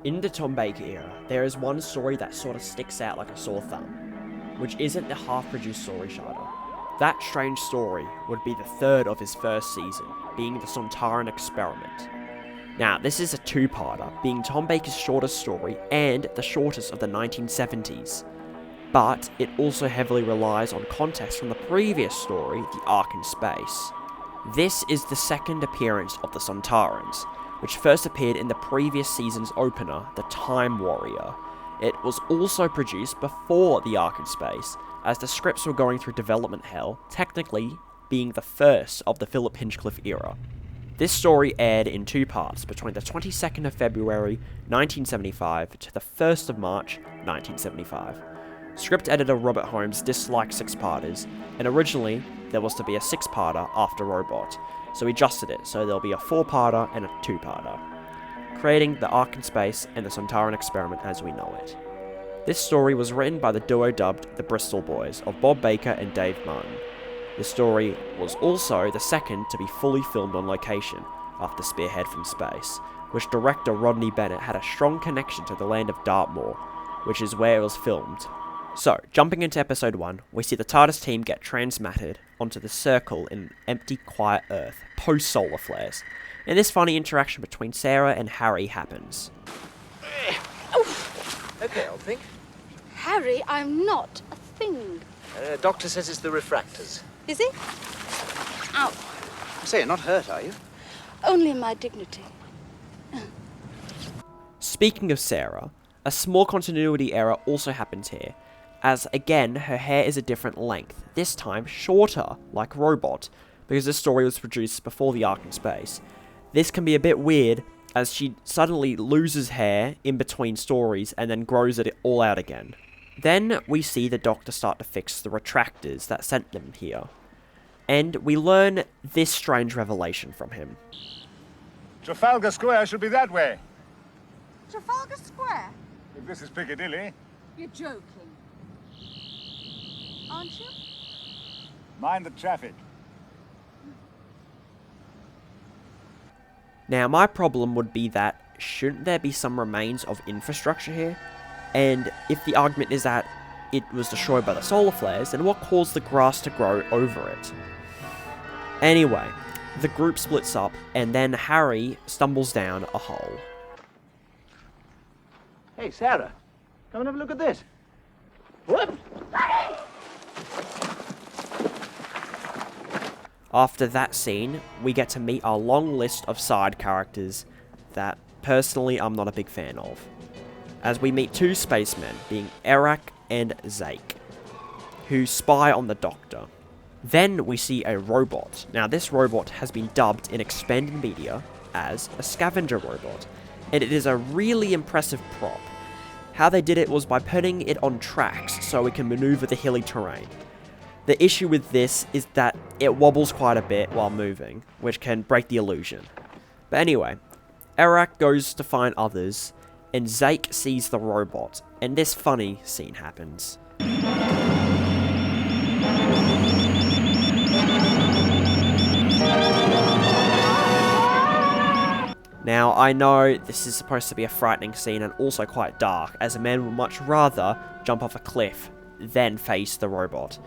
In the Tom Baker era, there is one story that sort of sticks out like a sore thumb, which isn't the half-produced story Shada. That strange story would be the third of his first season, being the Sontaran Experiment. Now, this is a two-parter, being Tom Baker's shortest story and the shortest of the 1970s. But it also heavily relies on context from the previous story, The Ark in Space. This is the second appearance of the Sontarans, which first appeared in the previous season's opener, The Time Warrior. It was also produced before The Ark in Space, as the scripts were going through development hell, technically being the first of the Philip Hinchcliffe era. This story aired in two parts between the 22nd of February 1975 to the 1st of March 1975. Script editor Robert Holmes disliked six-parters, and originally there was to be a six-parter after Robot, so he adjusted it so there'll be a four-parter and a two-parter, creating The Ark in Space and the Sontaran Experiment as we know it. This story was written by the duo dubbed the Bristol Boys of Bob Baker and Dave Martin. The story was also the second to be fully filmed on location after Spearhead from Space, which director Rodney Bennett had a strong connection to the land of Dartmoor, which is where it was filmed. So, jumping into episode 1, we see the TARDIS team get transmatted onto the Circle in an empty, quiet Earth, post-solar flares, and this funny interaction between Sarah and Harry happens. Okay, old thing. Harry, I'm not a thing. Doctor says it's the refractors. Is he? Ow. Say, you're not hurt, are you? Only my dignity. Speaking of Sarah, a small continuity error also happens here, as again her hair is a different length, this time shorter, like Robot, because this story was produced before The Ark in Space. This can be a bit weird, as she suddenly loses hair in between stories and then grows it all out again. Then we see the Doctor start to fix the retractors that sent them here, and we learn this strange revelation from him. Trafalgar Square should be that way. Trafalgar Square? If this is Piccadilly, You're joking. Aren't you? mind the traffic. Now, my problem would be that, shouldn't there be some remains of infrastructure here? And if the argument is that it was destroyed by the solar flares, then what caused the grass to grow over it? Anyway, the group splits up, and then Harry stumbles down a hole. Hey, Sarah, come and have a look at this. Whoop! After that scene, we get to meet our long list of side characters that, personally, I'm not a big fan of, as we meet two spacemen, being Eric and Zake, who spy on the Doctor. Then we see a robot. Now, this robot has been dubbed in expanded media as a scavenger robot, and it is a really impressive prop. How they did it was by putting it on tracks so it can maneuver the hilly terrain. The issue with this is that it wobbles quite a bit while moving, which can break the illusion. But anyway, Eric goes to find others, and Zake sees the robot, and this funny scene happens. Now, I know this is supposed to be a frightening scene and also quite dark, as a man would much rather jump off a cliff than face the robot.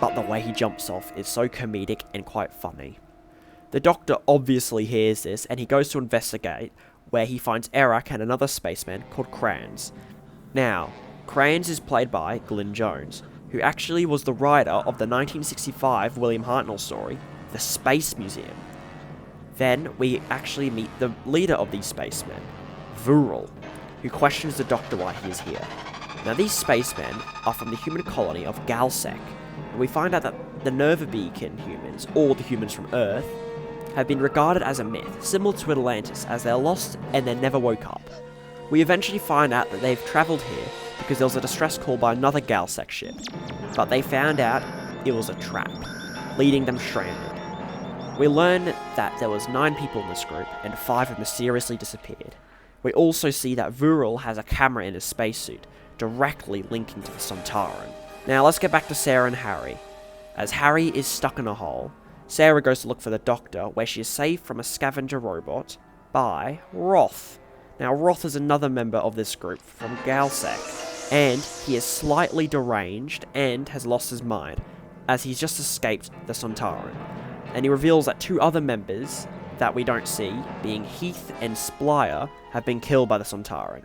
But the way he jumps off is so comedic and quite funny. The Doctor obviously hears this, and he goes to investigate, where he finds Eric and another spaceman called Kranz. Now, Kranz is played by Glyn Jones, who actually was the writer of the 1965 William Hartnell story, The Space Museum. Then we actually meet the leader of these spacemen, Vural, who questions the Doctor why he is here. Now, these spacemen are from the human colony of Galsec, and we find out that the Nerva Beacon humans, or the humans from Earth, have been regarded as a myth, similar to Atlantis, as they're lost and they never woke up. We eventually find out that they've travelled here because there was a distress call by another Galsec ship, but they found out it was a trap, leading them stranded. We learn that there was 9 people in this group, and 5 have mysteriously disappeared. We also see that Vural has a camera in his spacesuit, directly linking to the Sontaran. Now let's get back to Sarah and Harry. As Harry is stuck in a hole, Sarah goes to look for the Doctor, where she is saved from a scavenger robot by Roth. Now, Roth is another member of this group from Galsec, and he is slightly deranged and has lost his mind, as he's just escaped the Sontaran. And he reveals that 2 other members that we don't see, being Heath and Splyer, have been killed by the Sontaran.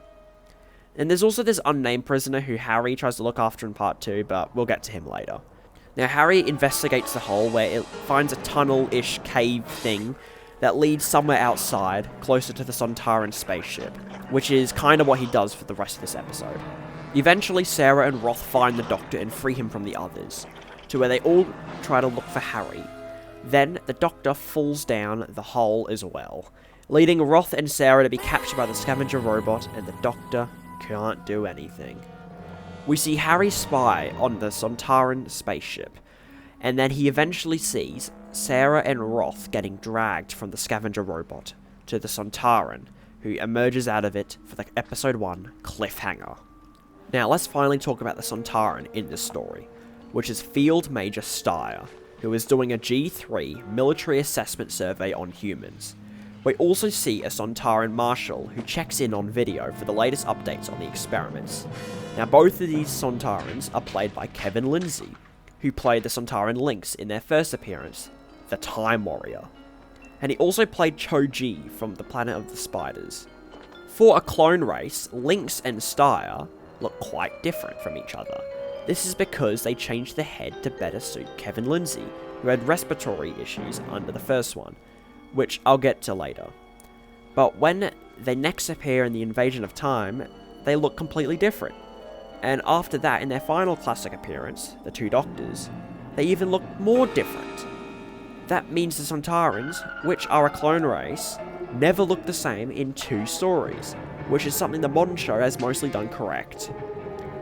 And there's also this unnamed prisoner who Harry tries to look after in part 2, but we'll get to him later. Now, Harry investigates the hole where it finds a tunnel-ish cave thing that leads somewhere outside, closer to the Sontaran spaceship, which is kind of what he does for the rest of this episode. Eventually, Sarah and Roth find the Doctor and free him from the others, to where they all try to look for Harry. Then, the Doctor falls down the hole as well, leading Roth and Sarah to be captured by the scavenger robot, and the Doctor can't do anything. We see Harry spy on the Sontaran spaceship, and then he eventually sees Sarah and Roth getting dragged from the scavenger robot to the Sontaran, who emerges out of it for the episode 1 cliffhanger. Now let's finally talk about the Sontaran in this story, which is Field Major Steyer, who is doing a G3 military assessment survey on humans. We also see a Sontaran Marshal who checks in on video for the latest updates on the experiments. Now both of these Sontarans are played by Kevin Lindsay, who played the Sontaran Lynx in their first appearance, the Time Warrior. And he also played Cho-Ji from the Planet of the Spiders. For a clone race, Lynx and Steyer look quite different from each other. This is because they changed the head to better suit Kevin Lindsay, who had respiratory issues under the first one, which I'll get to later. But when they next appear in the Invasion of Time, they look completely different. And after that, in their final classic appearance, the 2 Doctors, they even look more different. That means the Sontarans, which are a clone race, never look the same in 2 stories, which is something the modern show has mostly done correct.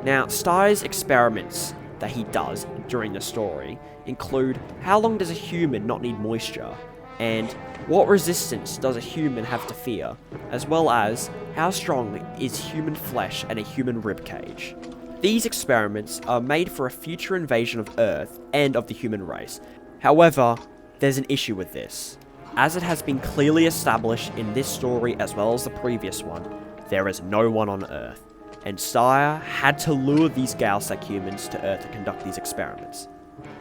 Now, Steyer's experiments that he does during the story include how long does a human not need moisture, and what resistance does a human have to fear, as well as how strong is human flesh and a human ribcage. These experiments are made for a future invasion of Earth and of the human race. However, there's an issue with this. As it has been clearly established in this story as well as the previous one, there is no one on Earth, and Steyer had to lure these Galsec humans to Earth to conduct these experiments.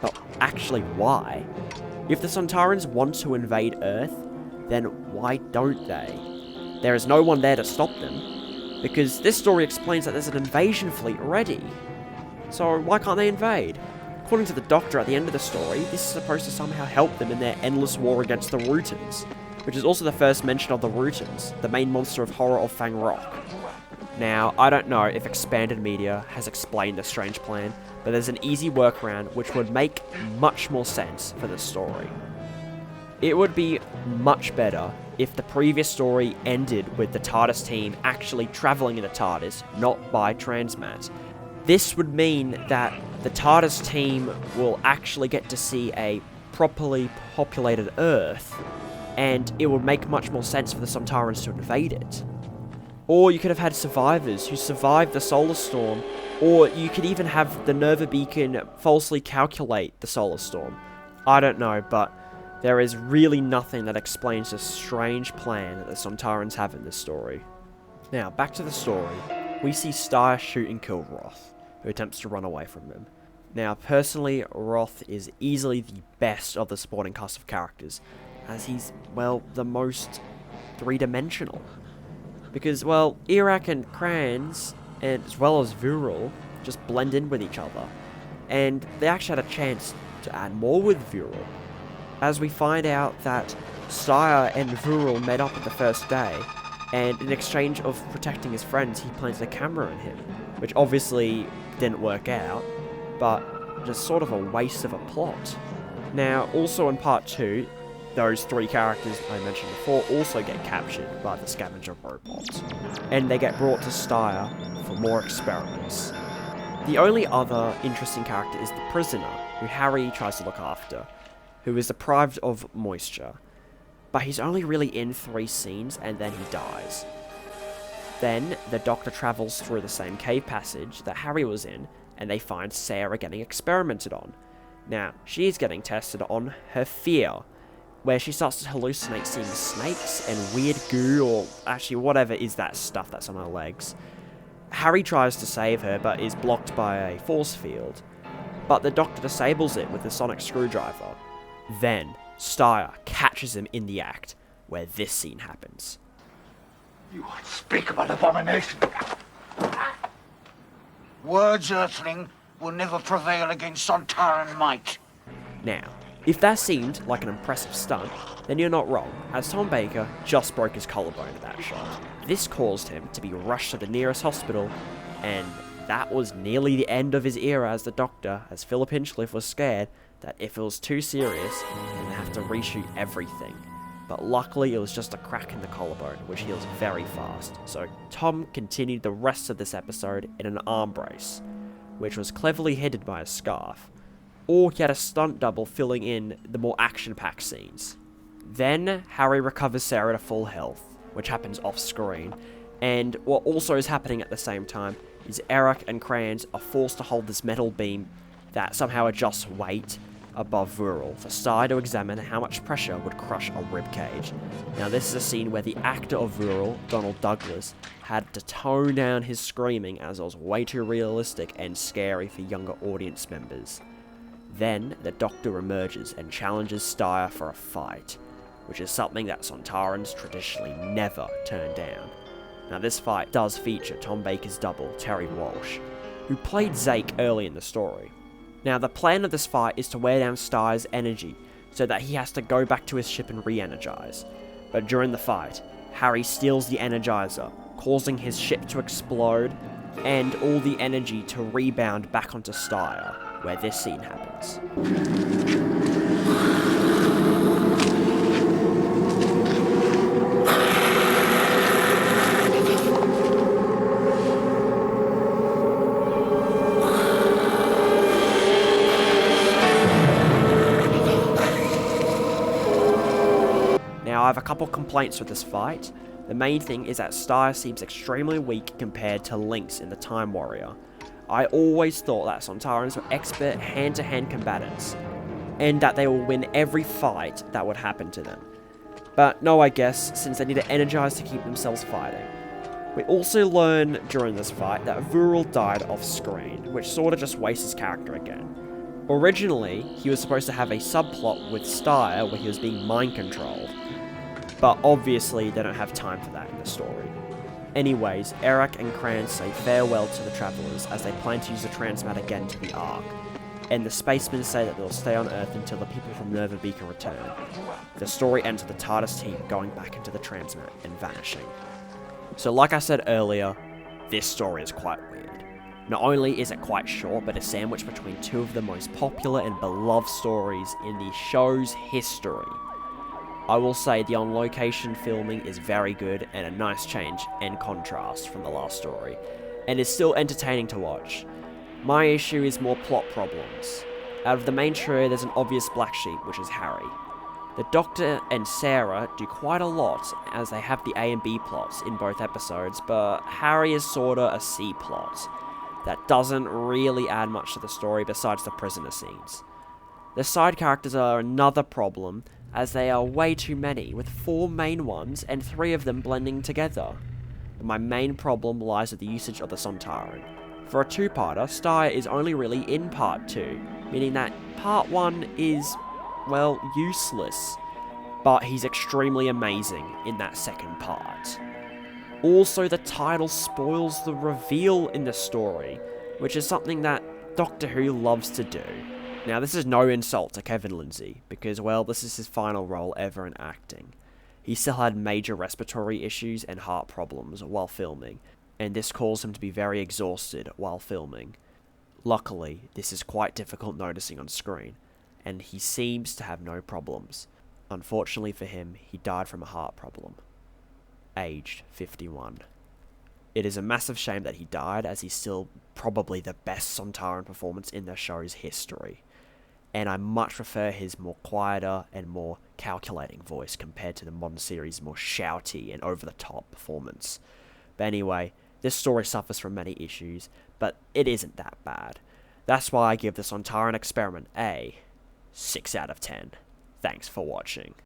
But actually, why? If the Sontarans want to invade Earth, then why don't they? There is no one there to stop them, because this story explains that there's an invasion fleet ready. So why can't they invade? According to the Doctor at the end of the story, this is supposed to somehow help them in their endless war against the Rutans, which is also the first mention of the Rutans, the main monster of horror of Fang Rock. Now, I don't know if expanded media has explained the strange plan, but there's an easy workaround which would make much more sense for this story. It would be much better if the previous story ended with the TARDIS team actually travelling in the TARDIS, not by transmat. This would mean that the TARDIS team will actually get to see a properly populated Earth, and it would make much more sense for the Sontarans to invade it. Or you could have had survivors who survived the solar storm, or you could even have the Nerva beacon falsely calculate the solar storm. I don't know, but there is really nothing that explains the strange plan that the Sontarans have in this story. Now, back to the story. We see Steyer shoot and kill Roth, who attempts to run away from him. Now, personally, Roth is easily the best of the supporting cast of characters, as he's, well, the most three-dimensional. Because, well, Iraq and Kranz, and as well as Vural, just blend in with each other. And they actually had a chance to add more with Vural, as we find out that Steyer and Vural met up at the first day, and in exchange of protecting his friends, he plants a camera on him, which obviously didn't work out, but just sort of a waste of a plot. Now, also in part 2, those 3 characters I mentioned before also get captured by the scavenger robot, and they get brought to Steyer for more experiments. The only other interesting character is the prisoner, who Harry tries to look after, who is deprived of moisture, but he's only really in 3 scenes and then he dies. Then, the Doctor travels through the same cave passage that Harry was in, and they find Sarah getting experimented on. Now, she is getting tested on her fear, where she starts to hallucinate seeing snakes and weird goo, or actually whatever is that stuff that's on her legs. Harry tries to save her, but is blocked by a force field, but the Doctor disables it with a sonic screwdriver. Then, Steyr catches him in the act, where this scene happens. You unspeakable abomination! Words, Earthling, will never prevail against Sontaran might. Now, if that seemed like an impressive stunt, then you're not wrong, as Tom Baker just broke his collarbone at that shot. This caused him to be rushed to the nearest hospital, and that was nearly the end of his era as the Doctor, as Philip Hinchcliffe was scared that if it was too serious, then they'd have to reshoot everything. But luckily it was just a crack in the collarbone, which heals very fast, so Tom continued the rest of this episode in an arm brace, which was cleverly hidden by a scarf, or he had a stunt double filling in the more action-packed scenes. Then, Harry recovers Sarah to full health, which happens off-screen, and what also is happening at the same time is Eric and Crayons are forced to hold this metal beam that somehow adjusts weight above Vural for Steyr to examine how much pressure would crush a ribcage. Now this is a scene where the actor of Vural, Donald Douglas, had to tone down his screaming as it was way too realistic and scary for younger audience members. Then the Doctor emerges and challenges Steyr for a fight, which is something that Sontarans traditionally never turn down. Now this fight does feature Tom Baker's double, Terry Walsh, who played Zake early in the story. Now the plan of this fight is to wear down Steyr's energy so that he has to go back to his ship and re-energize. But during the fight, Harry steals the Energizer, causing his ship to explode and all the energy to rebound back onto Steyr, where this scene happens. Now I have a couple complaints with this fight. The main thing is that Steyr seems extremely weak compared to Lynx in the Time Warrior. I always thought that Sontarans were expert hand-to-hand combatants, and that they will win every fight that would happen to them. But no, I guess, since they need to energize to keep themselves fighting. We also learn during this fight that Vural died off-screen, which sorta just wastes his character again. Originally, he was supposed to have a subplot with Steyr where he was being mind-controlled, but obviously they don't have time for that in the story. Anyways, Eric and Crayons say farewell to the Travellers as they plan to use the transmat again to the Ark, and the spacemen say that they'll stay on Earth until the people from Nerva Beacon return. The story ends with the TARDIS team going back into the transmat and vanishing. So like I said earlier, this story is quite weird. Not only is it quite short, but it's sandwiched between two of the most popular and beloved stories in the show's history. I will say the on-location filming is very good and a nice change and contrast from the last story, and is still entertaining to watch. My issue is more plot problems. Out of the main trio, there's an obvious black sheep, which is Harry. The Doctor and Sarah do quite a lot, as they have the A and B plots in both episodes, but Harry is sorta a C plot that doesn't really add much to the story besides the prisoner scenes. The side characters are another problem, as they are way too many, with 4 main ones and 3 of them blending together. But my main problem lies with the usage of the Sontaran. For a 2-parter, Steyr is only really in part 2, meaning that part 1 is, well, useless, but he's extremely amazing in that second part. Also, the title spoils the reveal in the story, which is something that Doctor Who loves to do. Now, this is no insult to Kevin Lindsay, because, well, this is his final role ever in acting. He still had major respiratory issues and heart problems while filming, and this caused him to be very exhausted while filming. Luckily, this is quite difficult noticing on screen, and he seems to have no problems. Unfortunately for him, he died from a heart problem. Aged 51. It is a massive shame that he died, as he's still probably the best Sontaran performance in the show's history. And I much prefer his more quieter and more calculating voice compared to the modern series' more shouty and over-the-top performance. But anyway, this story suffers from many issues, but it isn't that bad. That's why I give the Sontaran Experiment a 6 out of 10. Thanks for watching.